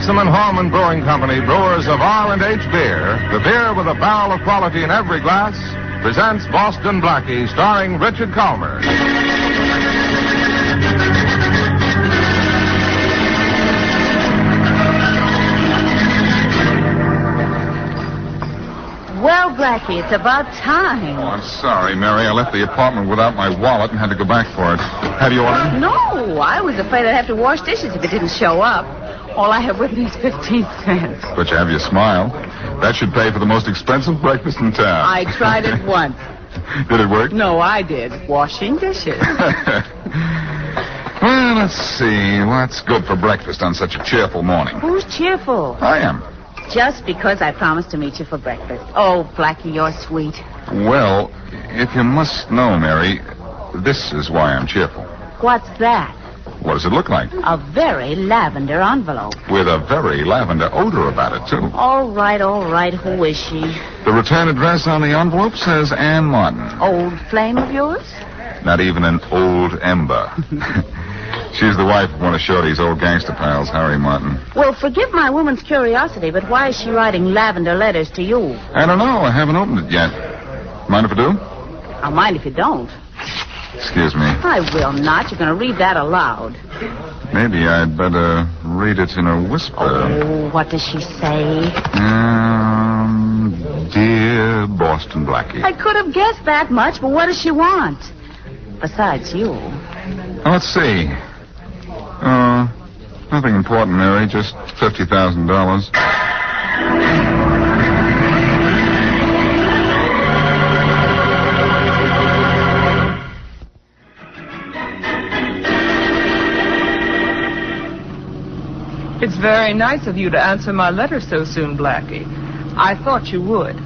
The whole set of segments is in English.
Maxim and Horman Brewing Company, brewers of R&H Beer, the beer with a barrel of quality in every glass, presents Boston Blackie, starring Richard Calmer. Well, Blackie, it's about time. Oh, I'm sorry, Mary. I left the apartment without my wallet and had to go back for it. Have you ordered? No, I was afraid I'd have to wash dishes if it didn't show up. All I have with me is 15 cents. But you have your smile. That should pay for the most expensive breakfast in town. I tried it once. Did it work? No, I did. Washing dishes. Well, let's see. What's good for breakfast on such a cheerful morning? Who's cheerful? I am. Just because I promised to meet you for breakfast. Oh, Blackie, you're sweet. Well, if you must know, Mary, this is why I'm cheerful. What's that? What does it look like? A very lavender envelope. With a very lavender odor about it, too. All right. Who is she? The return address on the envelope says Ann Martin. Old flame of yours? Not even an old ember. She's the wife of one of Shorty's old gangster pals, Harry Martin. Well, forgive my woman's curiosity, but why is she writing lavender letters to you? I don't know. I haven't opened it yet. Mind if I do? I'll mind if you don't. Excuse me. I will not. You're going to read that aloud. Maybe I'd better read it in a whisper. Oh, what does she say? Dear Boston Blackie. I could have guessed that much, but what does she want? Besides you. Let's see. Nothing important, Mary. Just $50,000. It's very nice of you to answer my letter so soon, Blackie. I thought you would.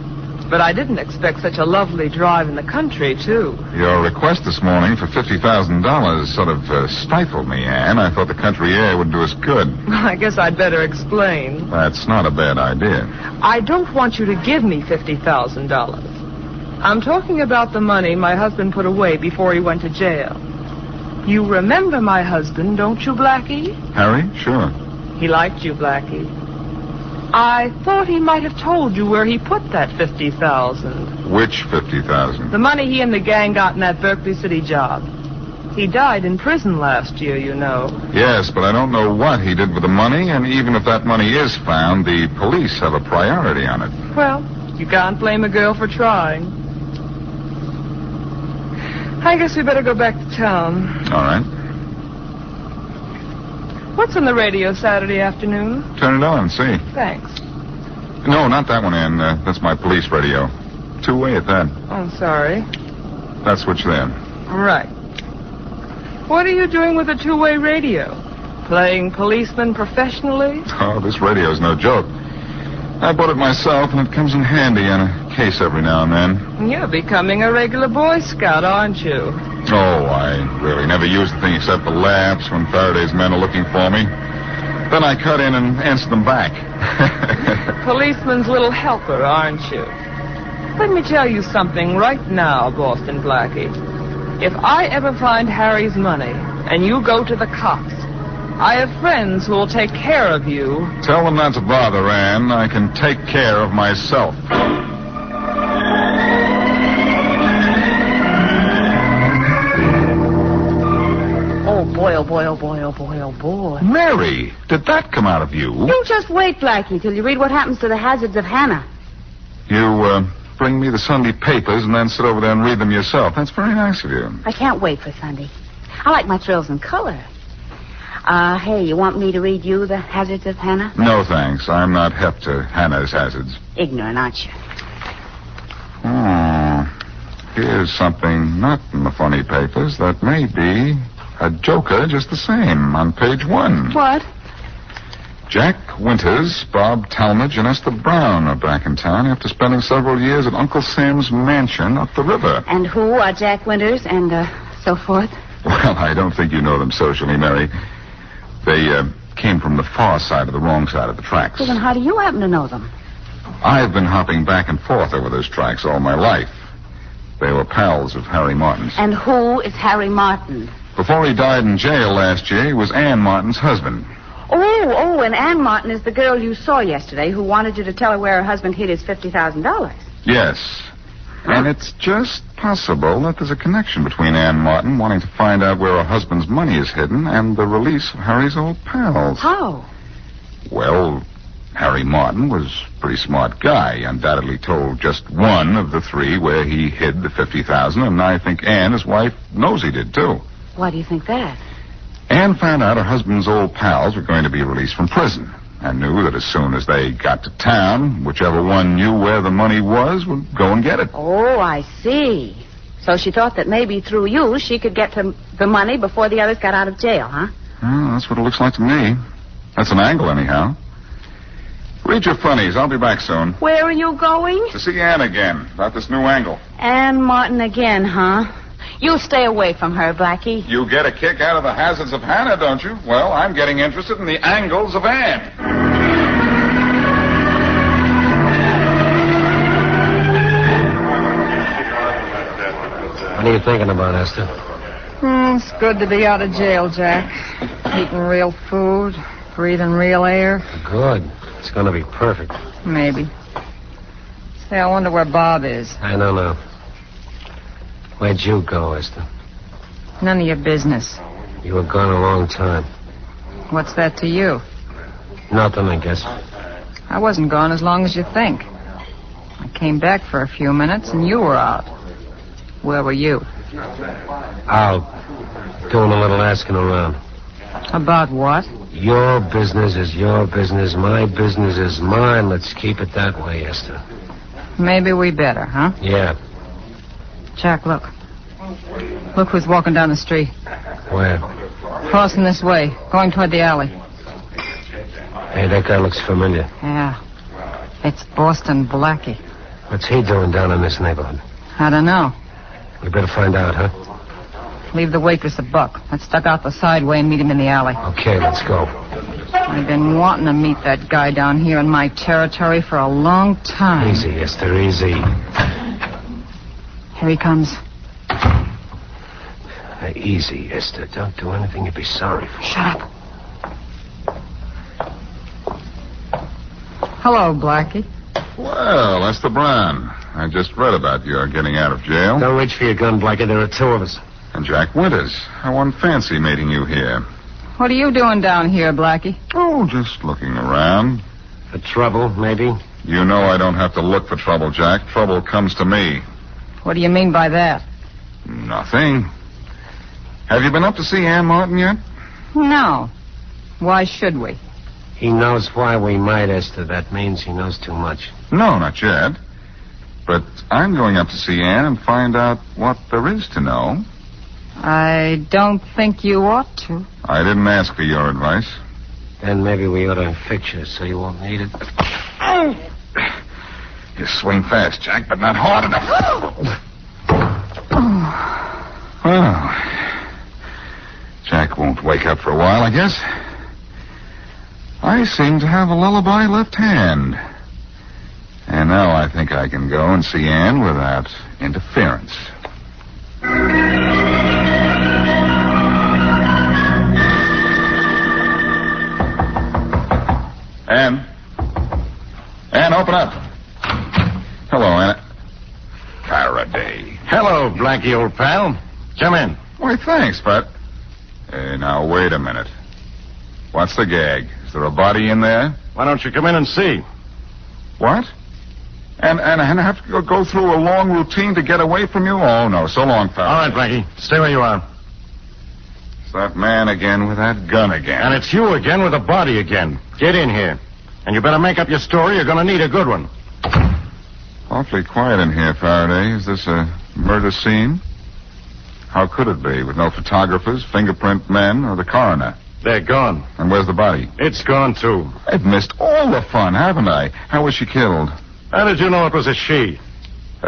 But I didn't expect such a lovely drive in the country, too. Your request this morning for $50,000 sort of stifled me, Anne. I thought the country air would do us good. I guess I'd better explain. That's not a bad idea. I don't want you to give me $50,000. I'm talking about the money my husband put away before he went to jail. You remember my husband, don't you, Blackie? Harry? Sure. He liked you, Blackie. I thought he might have told you where he put that $50,000. Which $50,000? The money he and the gang got in that Berkeley City job. He died in prison last year, you know. Yes, but I don't know what he did with the money, and even if that money is found, the police have a priority on it. Well, you can't blame a girl for trying. I guess we better go back to town. All right. What's on the radio Saturday afternoon? Turn it on and see. Thanks. No, not that one, Ann. That's my police radio. Two-way at that. Oh, sorry. That switch there. Right. What are you doing with a two-way radio? Playing policeman professionally? Oh, this radio's no joke. I bought it myself, and it comes in handy on a case every now and then. You're becoming a regular Boy Scout, aren't you? Oh, I really never use the thing except for laughs when Faraday's men are looking for me. Then I cut in and answer them back. Policeman's little helper, aren't you? Let me tell you something right now, Boston Blackie. If I ever find Harry's money and you go to the cops, I have friends who will take care of you. Tell them not to bother, Ann. I can take care of myself. Oh, boy, oh, boy, oh, boy, oh, boy, oh, boy. Mary, did that come out of you? You just wait, Blackie, till you read what happens to the hazards of Hannah. You, bring me the Sunday papers and then sit over there and read them yourself. That's very nice of you. I can't wait for Sunday. I like my thrills in color. Hey, you want me to read you the hazards of Hannah? No, thanks. I'm not hep to Hannah's hazards. Ignorant, aren't you? Oh, here's something not in the funny papers that may be a joker just the same on page 1. What? Jack Winters, Bob Talmadge, and Esther Brown are back in town after spending several years at Uncle Sam's mansion up the river. And who are Jack Winters and, so forth? Well, I don't think you know them socially, Mary. They, came from the far side of the wrong side of the tracks. Well, then how do you happen to know them? I've been hopping back and forth over those tracks all my life. They were pals of Harry Martin's. And who is Harry Martin? Before he died in jail last year, he was Ann Martin's husband. Oh, and Ann Martin is the girl you saw yesterday who wanted you to tell her where her husband hid his $50,000. Yes. And it's just possible that there's a connection between Ann Martin wanting to find out where her husband's money is hidden and the release of Harry's old pals. How? Well, Harry Martin was a pretty smart guy. Undoubtedly told just one of the three where he hid the $50,000, and I think Ann, his wife, knows he did, too. Why do you think that? Ann found out her husband's old pals were going to be released from prison and knew that as soon as they got to town, whichever one knew where the money was would go and get it. Oh, I see. So she thought that maybe through you she could get to the money before the others got out of jail, huh? Well, that's what it looks like to me. That's an angle, anyhow. Read your funnies. I'll be back soon. Where are you going? To see Ann again about this new angle. Ann Martin again, huh? You stay away from her, Blackie. You get a kick out of the hazards of Hannah, don't you? Well, I'm getting interested in the angles of Ann. What are you thinking about, Esther? It's good to be out of jail, Jack. Eating real food, breathing real air. Good. It's going to be perfect. Maybe. Say, I wonder where Bob is. I don't know. Where'd you go, Esther? None of your business. You were gone a long time. What's that to you? Nothing, I guess. I wasn't gone as long as you think. I came back for a few minutes and you were out. Where were you? Out. Doing a little asking around. About what? Your business is your business. My business is mine. Let's keep it that way, Esther. Maybe we better, huh? Yeah. Jack, look. Look who's walking down the street. Where? Crossing this way, going toward the alley. Hey, that guy looks familiar. Yeah. It's Boston Blackie. What's he doing down in this neighborhood? I don't know. We better find out, huh? Leave the waitress a buck. Let's duck out the side way and meet him in the alley. Okay, let's go. I've been wanting to meet that guy down here in my territory for a long time. Easy, Esther, easy. Here he comes. Easy, Esther. Don't do anything you'd be sorry for. Shut up. Hello, Blackie. Well, Esther Brown. I just read about your getting out of jail. Don't reach for your gun, Blackie. There are two of us. And Jack Winters. I won't fancy meeting you here. What are you doing down here, Blackie? Oh, just looking around. For trouble, maybe? You know I don't have to look for trouble, Jack. Trouble comes to me. What do you mean by that? Nothing. Have you been up to see Ann Martin yet? No. Why should we? He knows why we might, Esther. That means he knows too much. No, not yet. But I'm going up to see Ann and find out what there is to know. I don't think you ought to. I didn't ask for your advice. Then maybe we ought to fix you so you won't need it. You swing fast, Jack, but not hard enough. Well, Jack won't wake up for a while, I guess. I seem to have a lullaby left hand. And now I think I can go and see Ann without interference. Ann, open up. Hello, Anna. Faraday. Hello, Blackie, old pal. Come in. Why, thanks, but... Hey, now, wait a minute. What's the gag? Is there a body in there? Why don't you come in and see? What? And I have to go through a long routine to get away from you? Oh, no. So long, Faraday. All right, Blackie. Stay where you are. It's that man again with that gun again. And it's you again with a body again. Get in here. And you better make up your story. You're going to need a good one. Awfully quiet in here, Faraday. Is this a murder scene? How could it be, with no photographers, fingerprint men, or the coroner? They're gone. And where's the body? It's gone, too. I've missed all the fun, haven't I? How was she killed? How did you know it was a she?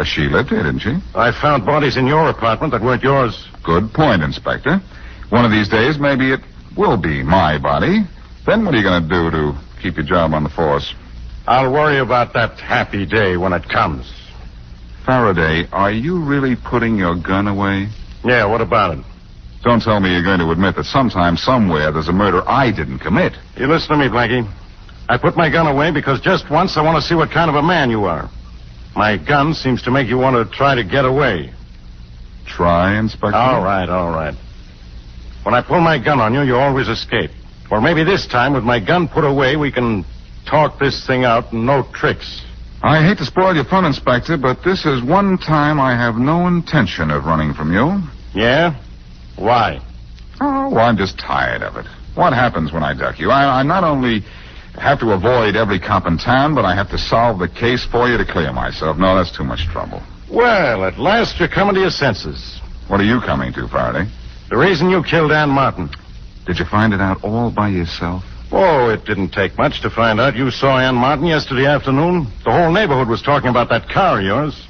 She lived here, didn't she? I found bodies in your apartment that weren't yours. Good point, Inspector. One of these days, maybe it will be my body. Then what are you going to do to keep your job on the force? I'll worry about that happy day when it comes. Faraday, are you really putting your gun away? Yeah, what about it? Don't tell me you're going to admit that sometime, somewhere, there's a murder I didn't commit. You listen to me, Blackie. I put my gun away because just once I want to see what kind of a man you are. My gun seems to make you want to try to get away. Try, Inspector? All right. When I pull my gun on you, you always escape. Well, maybe this time, with my gun put away, we can talk this thing out and no tricks. I hate to spoil your fun, Inspector, but this is one time I have no intention of running from you. Yeah? Why? Oh, I'm just tired of it. What happens when I duck you? I not only have to avoid every cop in town, but I have to solve the case for you to clear myself. No, that's too much trouble. Well, at last you're coming to your senses. What are you coming to, Faraday? The reason you killed Ann Martin. Did you find it out all by yourself? Oh, it didn't take much to find out you saw Ann Martin yesterday afternoon. The whole neighborhood was talking about that car of yours.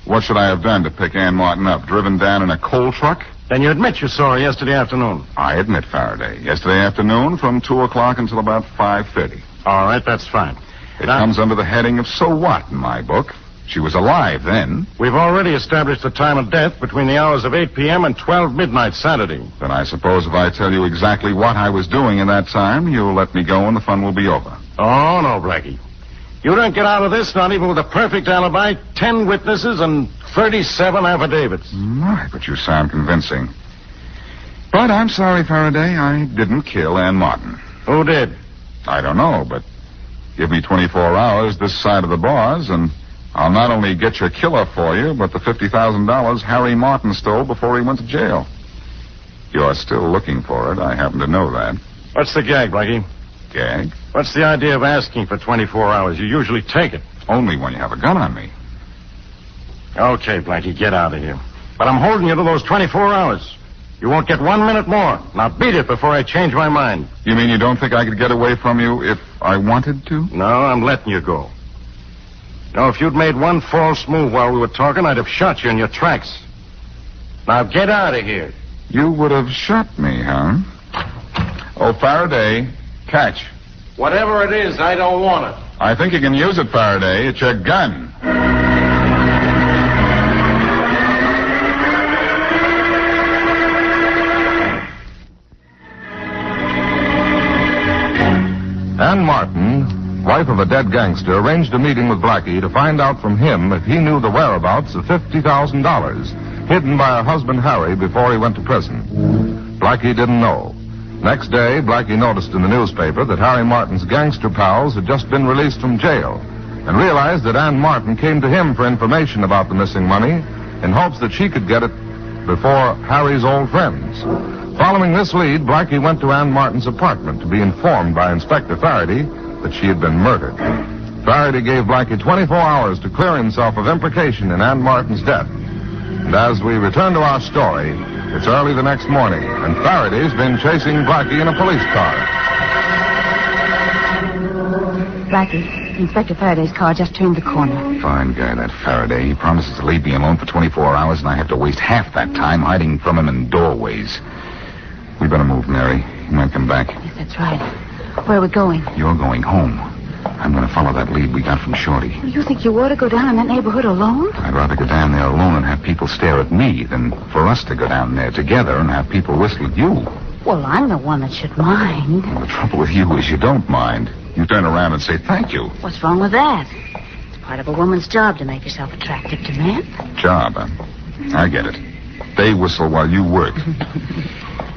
What should I have done to pick Ann Martin up? Driven down in a coal truck? Then you admit you saw her yesterday afternoon. I admit, Faraday. Yesterday afternoon from 2 o'clock until about 5:30. All right, that's fine. It comes under the heading of so what in my book. She was alive then. We've already established the time of death between the hours of 8 p.m. and 12 midnight Saturday. Then I suppose if I tell you exactly what I was doing in that time, you'll let me go and the fun will be over. Oh, no, Blackie. You don't get out of this, not even with a perfect alibi, 10 witnesses, and 37 affidavits. My, but you sound convincing. But I'm sorry, Faraday, I didn't kill Ann Martin. Who did? I don't know, but give me 24 hours this side of the bars, and I'll not only get your killer for you, but the $50,000 Harry Martin stole before he went to jail. You're still looking for it. I happen to know that. What's the gag, Blackie? Gag? What's the idea of asking for 24 hours? You usually take it. Only when you have a gun on me. Okay, Blackie, get out of here. But I'm holding you to those 24 hours. You won't get 1 minute more. Now beat it before I change my mind. You mean you don't think I could get away from you if I wanted to? No, I'm letting you go. No, if you'd made one false move while we were talking, I'd have shot you in your tracks. Now get out of here. You would have shot me, huh? Oh, Faraday, catch. Whatever it is, I don't want it. I think you can use it, Faraday. It's your gun. Ann Martin, wife of a dead gangster, arranged a meeting with Blackie to find out from him if he knew the whereabouts of $50,000 hidden by her husband Harry before he went to prison. Blackie didn't know. Next day, Blackie noticed in the newspaper that Harry Martin's gangster pals had just been released from jail and realized that Ann Martin came to him for information about the missing money in hopes that she could get it before Harry's old friends. Following this lead, Blackie went to Ann Martin's apartment to be informed by Inspector Faraday that she had been murdered. Faraday gave Blackie 24 hours to clear himself of implication in Ann Martin's death. And as we return to our story, it's early the next morning, and Faraday's been chasing Blackie in a police car. Blackie, Inspector Faraday's car just turned the corner. Fine guy, that Faraday. He promises to leave me alone for 24 hours, and I have to waste half that time hiding from him in doorways. We better move, Mary. He might come back. Yes, that's right. Where are we going? You're going home. I'm going to follow that lead we got from Shorty. You think you ought to go down in that neighborhood alone? I'd rather go down there alone and have people stare at me than for us to go down there together and have people whistle at you. Well, I'm the one that should mind. Well, the trouble with you is you don't mind. You turn around and say thank you. What's wrong with that? It's part of a woman's job to make yourself attractive to men. Job, huh? I get it. They whistle while you work.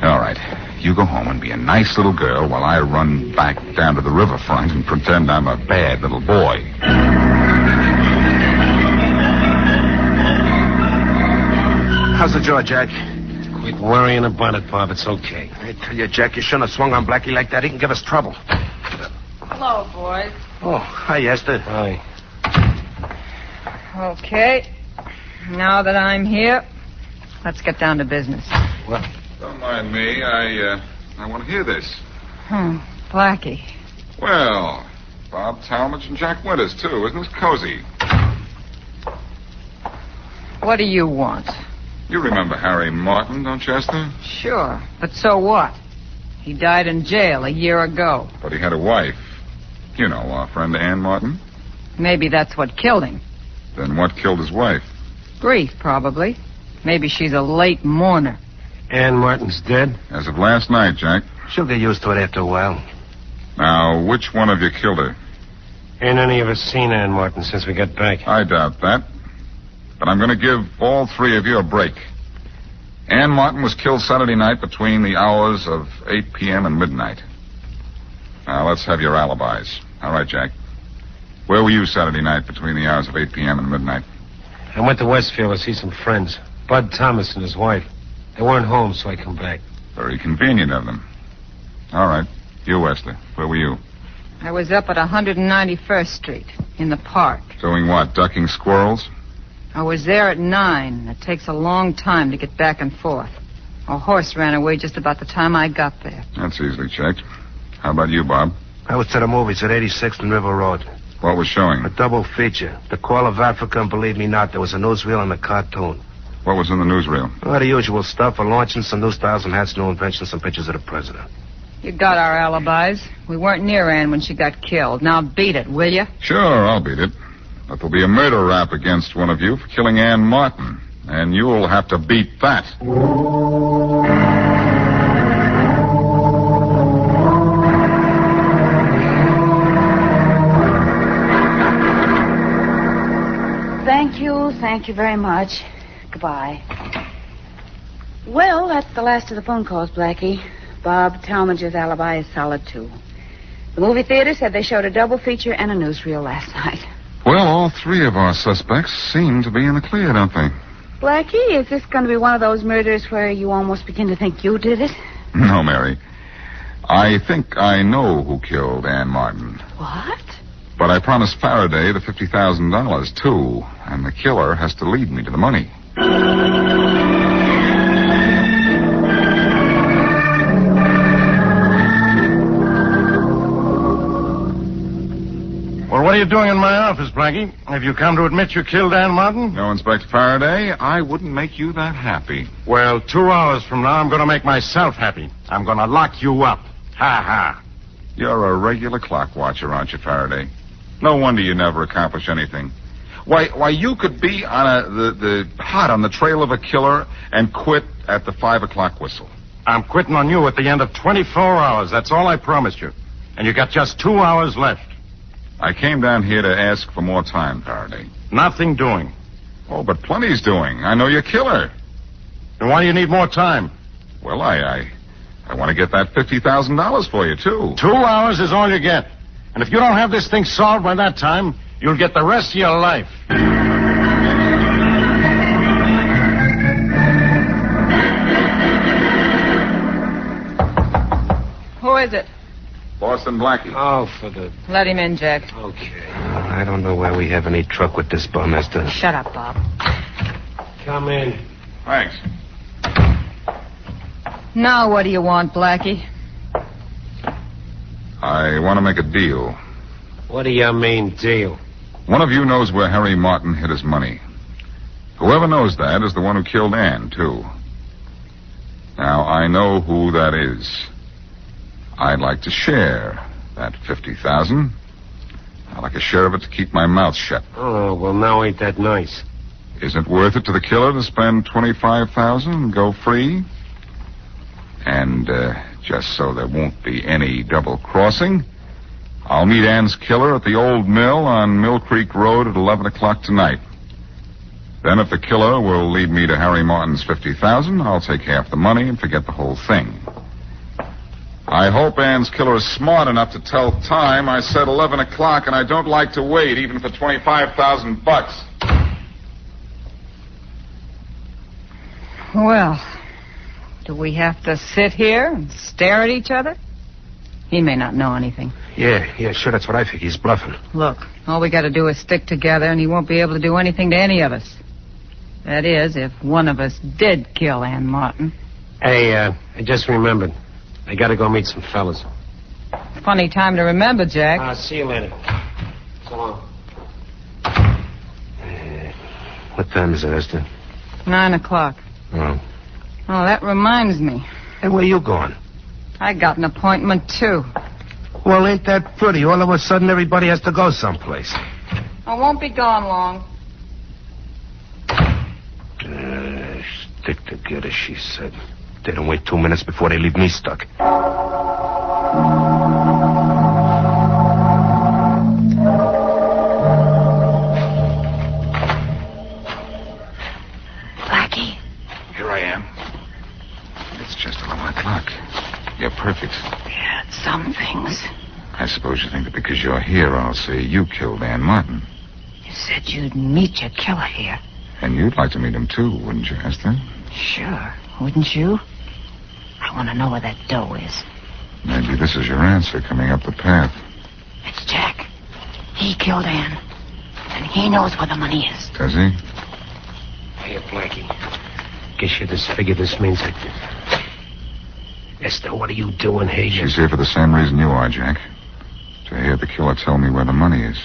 All right. You go home and be a nice little girl while I run back down to the riverfront and pretend I'm a bad little boy. How's the jaw, Jack? Quit worrying about it, Bob. It's okay. I tell you, Jack, you shouldn't have swung on Blackie like that. He can give us trouble. Hello, boys. Oh, hi, Esther. Hi. Okay. Now that I'm here, let's get down to business. What? Don't mind me. I want to hear this. Blackie. Well, Bob Talmadge and Jack Winters, too. Isn't this cozy? What do you want? You remember Harry Martin, don't you, Esther? Sure, but so what? He died in jail a year ago. But he had a wife. You know, our friend Ann Martin. Maybe that's what killed him. Then what killed his wife? Grief, probably. Maybe she's a late mourner. Ann Martin's dead? As of last night, Jack. She'll get used to it after a while. Now, which one of you killed her? Ain't any of us seen Ann Martin since we got back. I doubt that. But I'm going to give all three of you a break. Ann Martin was killed Saturday night between the hours of 8 p.m. and midnight. Now, let's have your alibis. All right, Jack. Where were you Saturday night between the hours of 8 p.m. and midnight? I went to Westfield to see some friends. Bud Thomas and his wife. They weren't home, so I come back. Very convenient of them. All right. You, Wesley. Where were you? I was up at 191st Street, in the park. Doing what? Ducking squirrels? I was there at 9. It takes a long time to get back and forth. A horse ran away just about the time I got there. That's easily checked. How about you, Bob? I was to the movies at 86th and River Road. What was showing? A double feature. The Call of Africa, and believe me not, there was a newsreel and a cartoon. What was in the newsreel? Well, the usual stuff, a launching, some new styles and hats, new inventions, some pictures of the president. You got our alibis. We weren't near Ann when she got killed. Now beat it, will you? Sure, I'll beat it. But there'll be a murder rap against one of you for killing Ann Martin. And you'll have to beat that. Thank you very much. Goodbye. Well, that's the last of the phone calls, Blackie. Bob Talmadge's alibi is solid, too. The movie theater said they showed a double feature and a newsreel last night. Well, all three of our suspects seem to be in the clear, don't they? Blackie, is this going to be one of those murders where you almost begin to think you did it? No, Mary. I think I know who killed Ann Martin. What? But I promised Faraday the $50,000, too. And the killer has to lead me to the money. Well, what are you doing in my office, Blackie? Have you come to admit you killed Ann Martin? No, Inspector Faraday, I wouldn't make you that happy. Well, 2 hours from now, I'm going to make myself happy. I'm going to lock you up. Ha ha. You're a regular clock watcher, aren't you, Faraday? No wonder you never accomplish anything. Why, you could be on hot on the trail of a killer and quit at the 5 o'clock whistle. I'm quitting on you at the end of 24 hours. That's all I promised you. And you got just 2 hours left. I came down here to ask for more time, Faraday. Nothing doing. Oh, but plenty's doing. I know you're killer. And why do you need more time? Well, I want to get that $50,000 for you, too. 2 hours is all you get. And if you don't have this thing solved by that time, you'll get the rest of your life. Who is it? Boston Blackie. Oh, for the... Let him in, Jack. Okay. I don't know why we have any truck with this bum, Esther. Shut up, Bob. Come in. Thanks. Now what do you want, Blackie? I want to make a deal. What do you mean, deal? One of you knows where Harry Martin hid his money. Whoever knows that is the one who killed Ann, too. Now, I know who that is. I'd like to share that $50,000. I'd like a share of it to keep my mouth shut. Oh, well, now ain't that nice. Isn't it worth it to the killer to spend $25,000 and go free? And, just so there won't be any double-crossing, I'll meet Ann's killer at the old mill on Mill Creek Road at 11 o'clock tonight. Then if the killer will lead me to Harry Martin's $50,000, I'll take half the money and forget the whole thing. I hope Ann's killer is smart enough to tell time. I said 11 o'clock, and I don't like to wait, even for $25,000. Well, do we have to sit here and stare at each other? He may not know anything. Yeah, sure, that's what I think. He's bluffing. Look, all we got to do is stick together, and he won't be able to do anything to any of us. That is, if one of us did kill Ann Martin. Hey, I just remembered. I gotta go meet some fellas. Funny time to remember, Jack. See you later. So long. What time is it, Esther? 9 o'clock. Oh. Oh, that reminds me. Hey, where you going? I got an appointment, too. Well, ain't that pretty? All of a sudden, everybody has to go someplace. I won't be gone long. Stick together, she said. They don't wait 2 minutes before they leave me stuck. Blackie. Here I am. It's just 11 o'clock. You're perfect. Yeah, some things. I suppose you think that because you're here, I'll say you killed Ann Martin. You said you'd meet your killer here. And you'd like to meet him, too, wouldn't you, Esther? Sure, wouldn't you? I want to know where that dough is. Maybe this is your answer coming up the path. It's Jack. He killed Ann. And he knows where the money is. Does he? Hey, Blackie. Guess you just figured this means that... Esther, what are you doing here? She's here for the same reason you are, Jack. To hear the killer tell me where the money is.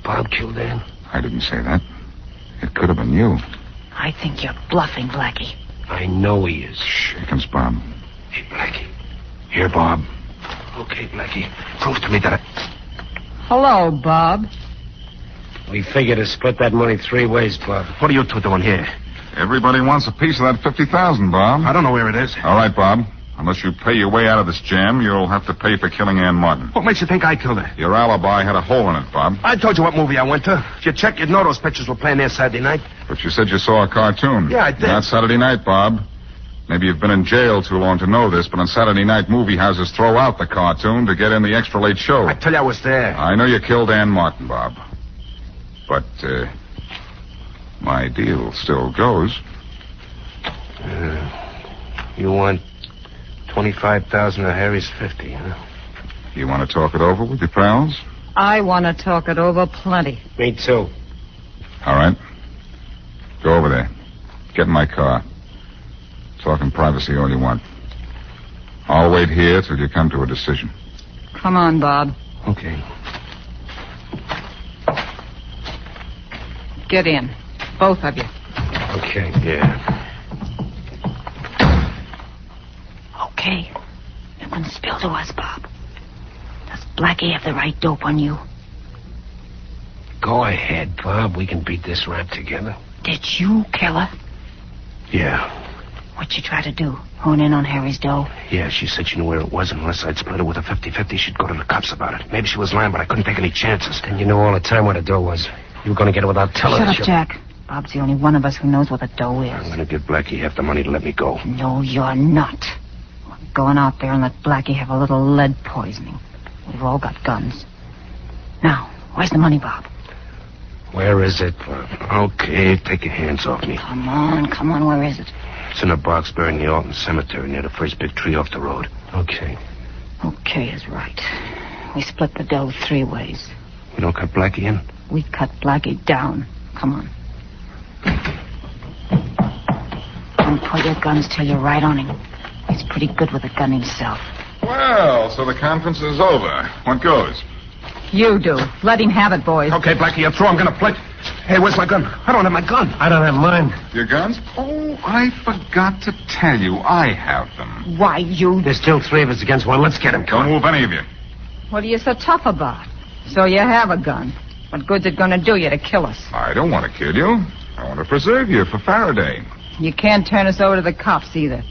Bob killed Ann? I didn't say that. It could have been you. I think you're bluffing, Blackie. I know he is. Shh, here comes Bob. Hey, Blackie. Here, Bob. Okay, Blackie. Prove to me that Hello, Bob. We figured to split that money 3 ways, Bob. What are you two doing here? Everybody wants a piece of that $50,000, Bob. I don't know where it is. All right, Bob. Unless you pay your way out of this jam, you'll have to pay for killing Ann Martin. What makes you think I killed her? Your alibi had a hole in it, Bob. I told you what movie I went to. If you check, you'd know those pictures were playing there Saturday night. But you said you saw a cartoon. Yeah, I did. Not Saturday night, Bob. Maybe you've been in jail too long to know this, but on Saturday night, movie houses throw out the cartoon to get in the extra late show. I tell you I was there. I know you killed Ann Martin, Bob. But, my deal still goes. You want 25,000 of Harry's 50, huh? You want to talk it over with your pals? I want to talk it over plenty. Me too. All right. Go over there. Get in my car. Talk in privacy all you want. I'll wait here till you come to a decision. Come on, Bob. Okay. Get in. Both of you. Okay. Yeah. Okay. You're going to spill to us, Bob. Does Blackie have the right dope on you? Go ahead, Bob. We can beat this rap together. Did you kill her? Yeah. What'd you try to do? Hone in on Harry's dough? Yeah, she said she knew where it was, and unless I'd split it with a 50-50, she'd go to the cops about it. Maybe she was lying, but I couldn't take any chances. And you know all the time where the dough was. You were going to get it without telling Shut us. up, Jack. Bob's the only one of us who knows where the dough I'm is. going to give Blackie half the money to let me go. No, you're not. We're going out there and let Blackie have a little lead poisoning. We've all got guns. Now, where's the money, Bob? Where is it? Okay, take your hands off me. Come on, where is it? It's in a box buried in the Alton Cemetery near the first big tree off the road. Okay. Okay is right. We split the dough 3 ways. You don't cut Blackie in? We cut Blackie down. Come on. Don't pull your guns till you're right on him. He's pretty good with a gun himself. Well, so the conference is over. What goes? You do. Let him have it, boys. Okay, Blackie, you're through. I'm going to play. Hey, where's my gun? I don't have my gun. I don't have mine. Your guns? Oh, I forgot to tell you. I have them. Why, you... There's still 3 of us against 1. Let's get him. Don't move any of you. What are you so tough about? So you have a gun. What good's it going to do you to kill us? I don't want to kill you. I want to preserve you for Faraday. You can't turn us over to the cops either.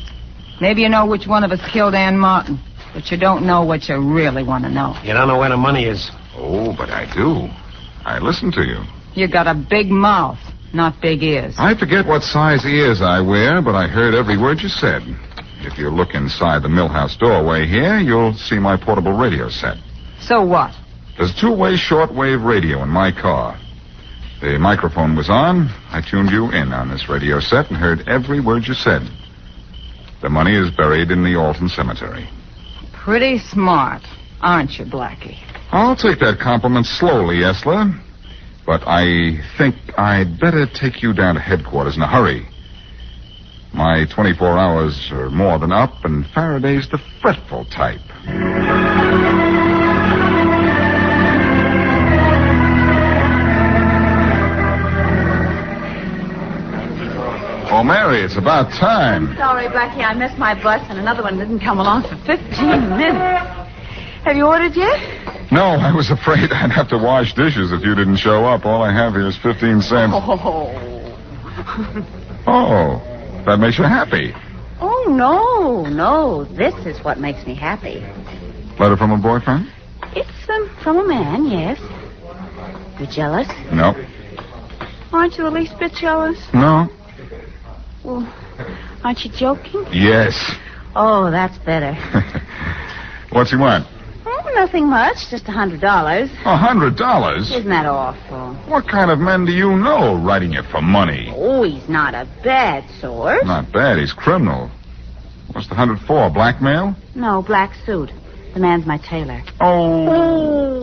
Maybe you know which one of us killed Ann Martin, but you don't know what you really want to know. You don't know where the money is. Oh, but I do. I listen to you. You got a big mouth, not big ears. I forget what size ears I wear, but I heard every word you said. If you look inside the millhouse doorway here, you'll see my portable radio set. So what? There's a 2-way shortwave radio in my car. The microphone was on. I tuned you in on this radio set and heard every word you said. The money is buried in the Alton Cemetery. Pretty smart, aren't you, Blackie? I'll take that compliment slowly, Esla. But I think I'd better take you down to headquarters in a hurry. My 24 hours are more than up, and Faraday's the fretful type. Oh, Mary, it's about time. Sorry, Blackie, I missed my bus, and another one didn't come along for 15 minutes. Have you ordered yet? No, I was afraid I'd have to wash dishes if you didn't show up. All I have here is 15 cents. Oh. Oh, that makes you happy. Oh, Oh, no. This is what makes me happy. Letter from a boyfriend? It's from a man, yes. You jealous? No. Aren't you the least bit jealous? No. Well, aren't you joking? Yes. Oh, that's better. What's he want? Oh, nothing much. Just $100. $100? Isn't that awful? What kind of men do you know writing you for money? Oh, he's not a bad sort. Not bad. He's criminal. What's the 100 for? Blackmail? No, black suit. The man's my tailor. Oh.